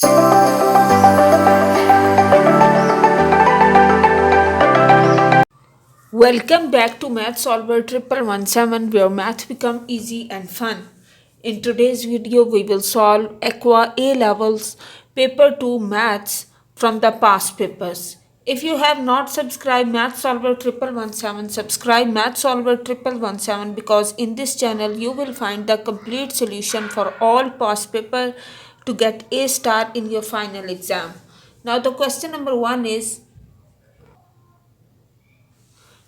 Welcome back to Math Solver 1117 where math become easy and fun. In today's video we will solve AQA A-Levels Paper 2 Maths from the past papers. If you have not subscribed Math Solver 1117, subscribe Math Solver 1117 because in this channel you will find the complete solution for all past paper to get A star in your final exam. Now the question number 1 is,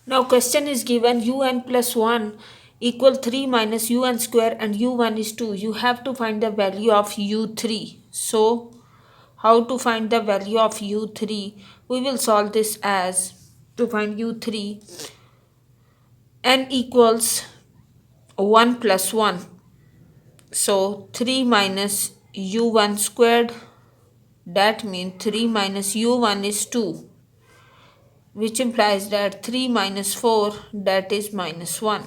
now question is given un plus 1 equal 3 minus un square and u1 is 2. You have to find the value of u3. So how to find the value of u3? We will solve this as, to find u3, n equals 1 plus 1. So 3 minus u1 squared, that means 3 minus u1 is 2, which implies that 3 minus 4, that is minus 1.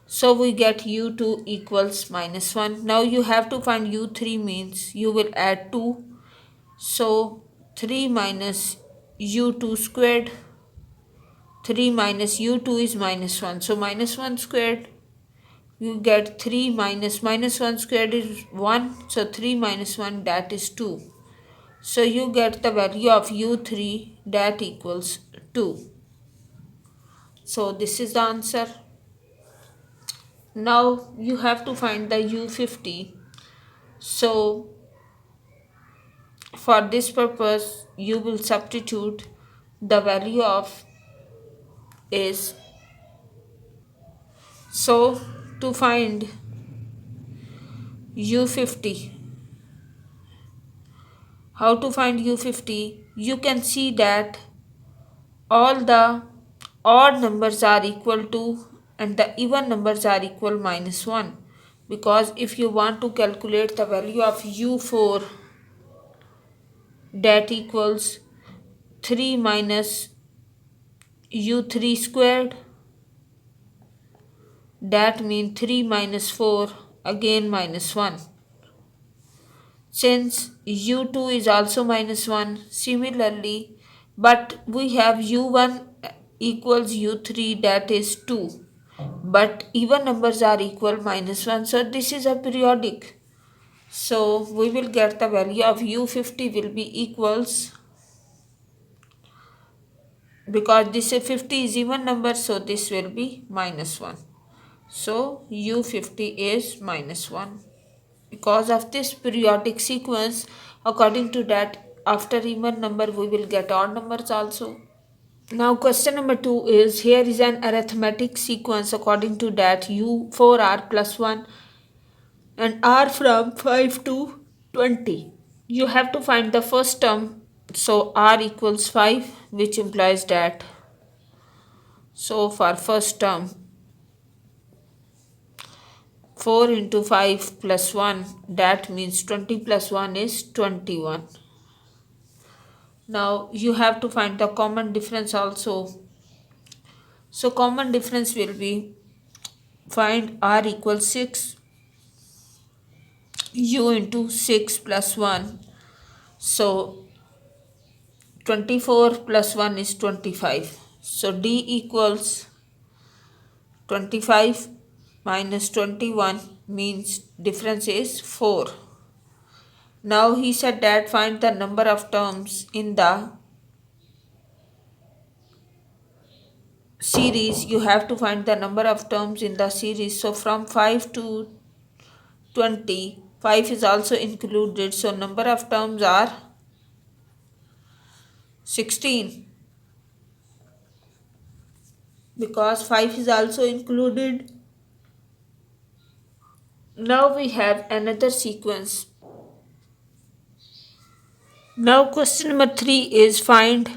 So we get u2 equals minus 1. Now you have to find u3 means you will add 2. So 3 minus u2 squared, 3 minus u2 is minus 1. So minus 1 squared, you get 3 minus minus 1 squared is 1. So 3 minus 1, that is 2. So you get the value of u3, that equals 2. So this is the answer. Now you have to find the u50. So for this purpose you will substitute the value of is, so to find u50, how to find u50? You can see that all the odd numbers are equal to and the even numbers are equal minus 1, because if you want to calculate the value of u4, that equals 3 minus u3 squared, that means 3 minus 4, again minus 1. Since u2 is also minus 1, similarly, but we have u1 equals u3, that is 2. But even numbers are equal minus 1, so this is a periodic. So we will get the value of u50 will be equals, because this 50 is even number, so this will be minus 1. So u50 is minus 1. Because of this periodic sequence, according to that, after even number we will get odd numbers also. Now question number 2 is, here is an arithmetic sequence according to that u4r plus 1 and r from 5 to 20. You have to find the first term, so r equals 5, which implies that, so for first term 4 into 5 plus 1, that means 20 plus 1 is 21. Now you have to find the common difference also. So common difference will be, find r equals 6, u into 6 plus 1. So 24 plus 1 is 25. So d equals 25 minus 21 means difference is 4. Now he said that find the number of terms in the series. You have to find the number of terms in the series. So from 5 to 20, 5 is also included. So number of terms are 16, because 5 is also included. Now we have another sequence. Now question number 3 is, find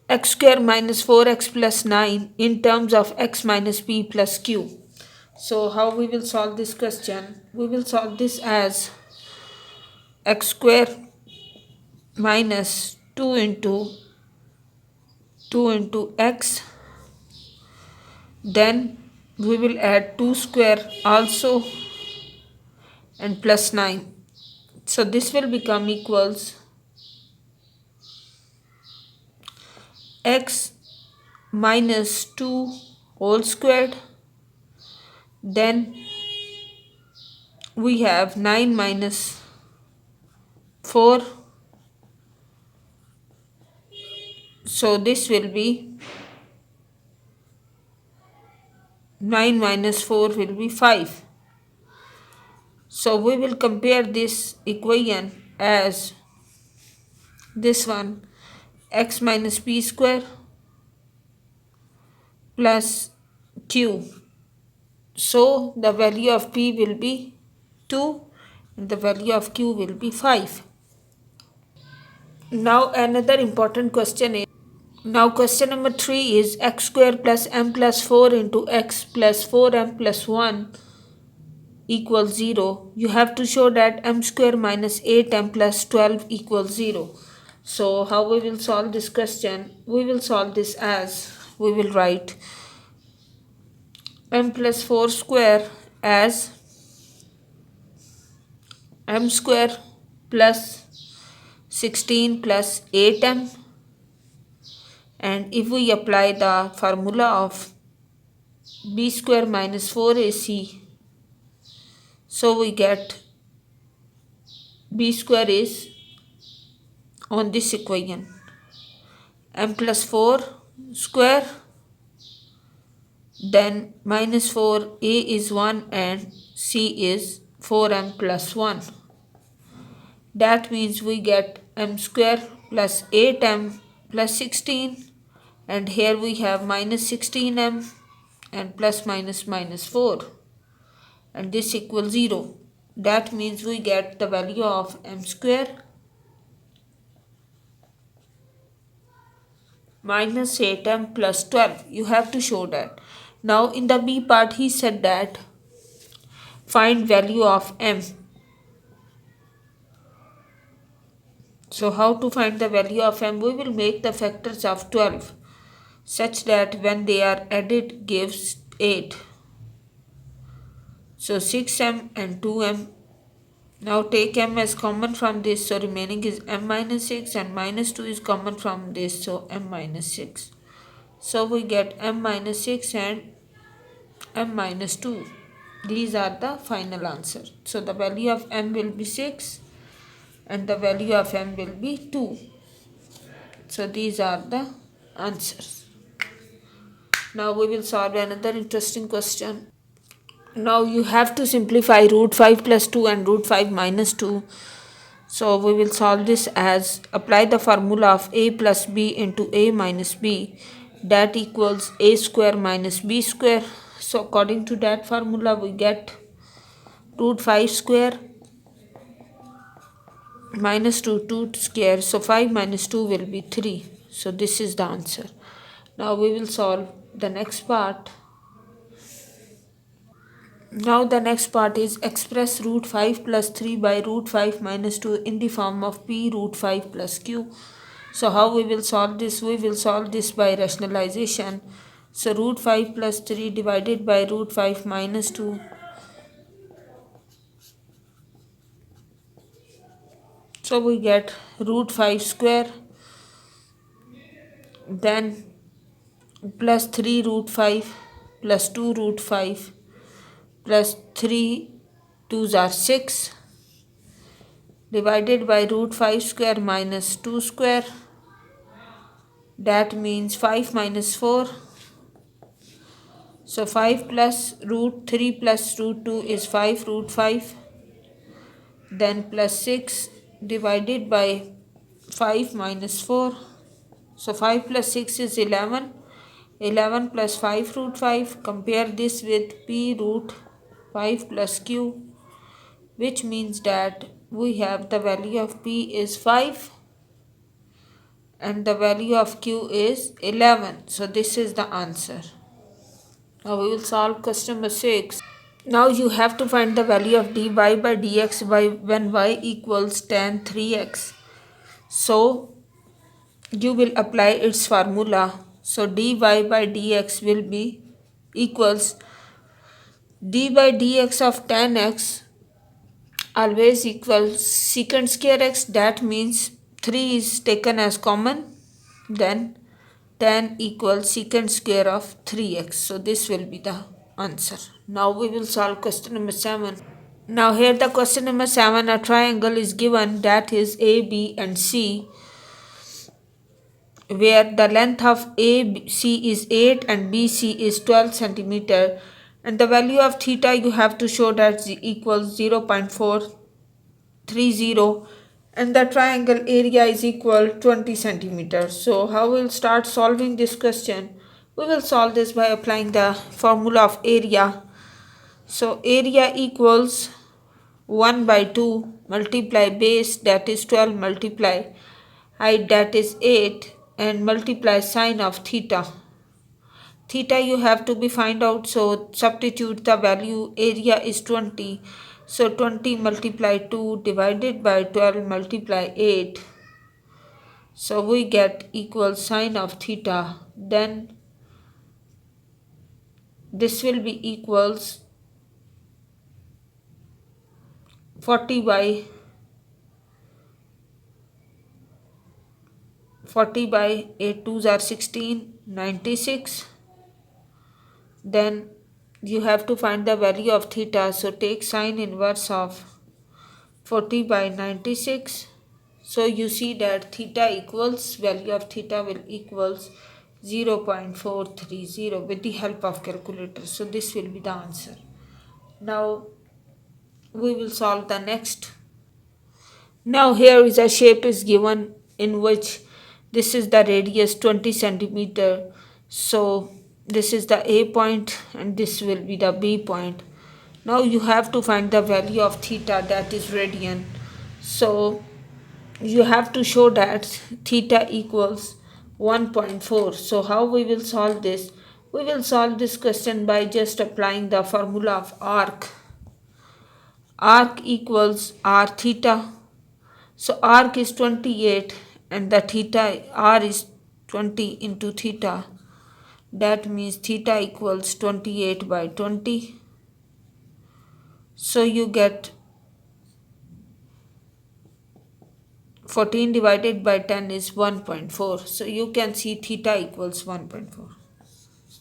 x square minus 4x plus 9 in terms of x minus p plus q. So how we will solve this question? We will solve this as x square minus 2 into x, then we will add 2 square also and plus 9. So this will become equals x minus 2 whole squared. Then we have 9 minus 4. So this will be 9 minus 4 will be 5. So we will compare this equation as this one, x minus p square plus q. So the value of p will be 2 and the value of q will be 5. Now another important question is, now question number 3 is x square plus m plus 4 into x plus 4m plus 1 equals 0. You have to show that m square minus 8m plus 12 equals 0. So how we will solve this question? We will solve this as, we will write m plus 4 square as m square plus 16 plus 8m, and if we apply the formula of b square minus 4ac, so we get b square is on this equation m plus 4 square, then minus 4, a is 1 and c is 4m plus 1. That means we get m square plus 8m plus 16, and here we have minus 16m and plus minus minus 4, and this equals 0. That means we get the value of m square minus 8m plus 12. You have to show that. Now in the b part he said that find value of m. So how to find the value of m? We will make the factors of 12 such that when they are added gives 8. So 6m and 2m. Now take m as common from this, so remaining is m minus 6, and minus 2 is common from this, so m minus 6. So we get m minus 6 and m minus 2. These are the final answer. So the value of m will be 6 and the value of m will be 2. So these are the answers. Now we will solve another interesting question. Now you have to simplify root 5 plus 2 and root 5 minus 2. So we will solve this as, apply the formula of a plus b into a minus b, that equals a square minus b square. So according to that formula we get root 5 square minus 2 square. So 5 minus 2 will be 3. So this is the answer. Now we will solve the next part. Now the next part is express root 5 plus 3 by root 5 minus 2 in the form of p root 5 plus q. So how we will solve this? We will solve this by rationalization. So root 5 plus 3 divided by root 5 minus 2. So we get root 5 square, then plus 3 root 5 plus 2 root 5 plus 3 2s are 6 divided by root 5 square minus 2 square. That means 5 minus 4. So 5 plus root 3 plus root 2 is 5 root 5. Then plus 6 divided by 5 minus 4. So 5 plus 6 is 11. 11 plus 5 root 5. Compare this with p root 5 plus q, which means that we have the value of p is 5 and the value of q is 11. So this is the answer. Now we will solve question number 6. Now you have to find the value of dy by dx by when y equals tan 3x. So you will apply its formula. So dy by dx will be equals d by dx of tan x always equals secant square x. That means 3 is taken as common. Then 10 equals secant square of 3x. So this will be the answer. Now we will solve question number 7. Now here the question number 7, a triangle is given that is A, B and C, where the length of AC is 8 and BC is 12 centimeter, and the value of theta you have to show that equals 0.430, and the triangle area is equal 20 centimeters. So how we'll start solving this question? We will solve this by applying the formula of area. So area equals 1 by 2 multiply base, that is 12, multiply height, that is 8, and multiply sine of theta. Theta you have to be find out, so substitute the value. Area is 20, so 20 multiply 2 divided by 12 multiply 8, so we get equal sine of theta. Then this will be equals 40 by 8 2s are 16, 96. Then you have to find the value of theta, so take sine inverse of 40 by 96. So you see that theta equals, value of theta will equals 0.430 with the help of calculator. So this will be the answer. Now we will solve the next. Now here is a shape is given in which this is the radius 20 centimeter. So this is the A point and this will be the B point. Now you have to find the value of theta, that is radian. So you have to show that theta equals 1.4. So how we will solve this? We will solve this question by just applying the formula of arc. Arc equals r theta. So arc is 28 and the theta r is 20 into theta. That means theta equals 28 by 20. So you get 14 divided by 10 is 1.4. So you can see theta equals 1.4.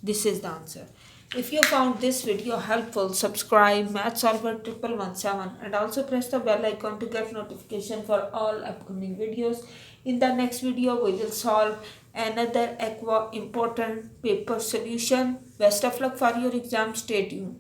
This is the answer. If you found this video helpful, subscribe Math Solver 1117 and also press the bell icon to get notification for all upcoming videos. In the next video, we will solve another AQA important paper solution. Best of luck for your exam. Stay tuned.